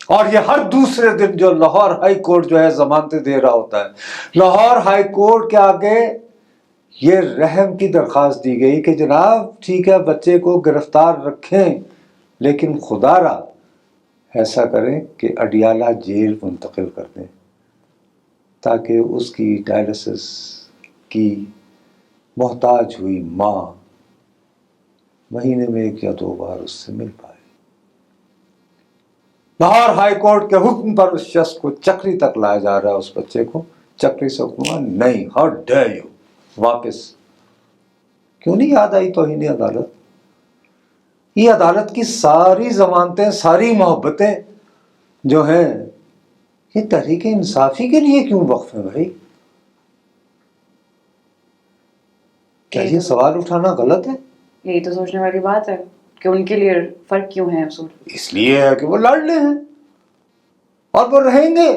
اور یہ ہر دوسرے دن جو لاہور ہائی کورٹ جو ہے ضمانتیں دے رہا ہوتا ہے، لاہور ہائی کورٹ کے آگے یہ رحم کی درخواست دی گئی کہ جناب ٹھیک ہے بچے کو گرفتار رکھیں، لیکن خدا را ایسا کریں کہ اڈیالہ جیل منتقل کر دیں تاکہ اس کی ڈائلسس کی محتاج ہوئی ماں مہینے میں 1 یا 2 بار اس سے مل پائے۔ لاہور ہائی کورٹ کے حکم پر اس شخص کو چکری تک لایا جا رہا ہے، اس بچے کو چکری سے حکم نہیں، ہاؤ ڈیئر یو، واپس کیوں نہیں یاد آئی توہین عدالت؟ یہ عدالت کی ساری ضمانتیں، ساری محبتیں جو ہیں یہ تحریک انصافی کے لیے کیوں وقف ہیں بھائی؟ کیا یہ سوال اٹھانا غلط ہے؟ یہی تو سوچنے والی بات ہے کہ ان کے لیے فرق کیوں ہے اصول؟ اس لیے ہے کہ وہ لڑ لے ہیں اور وہ رہیں گے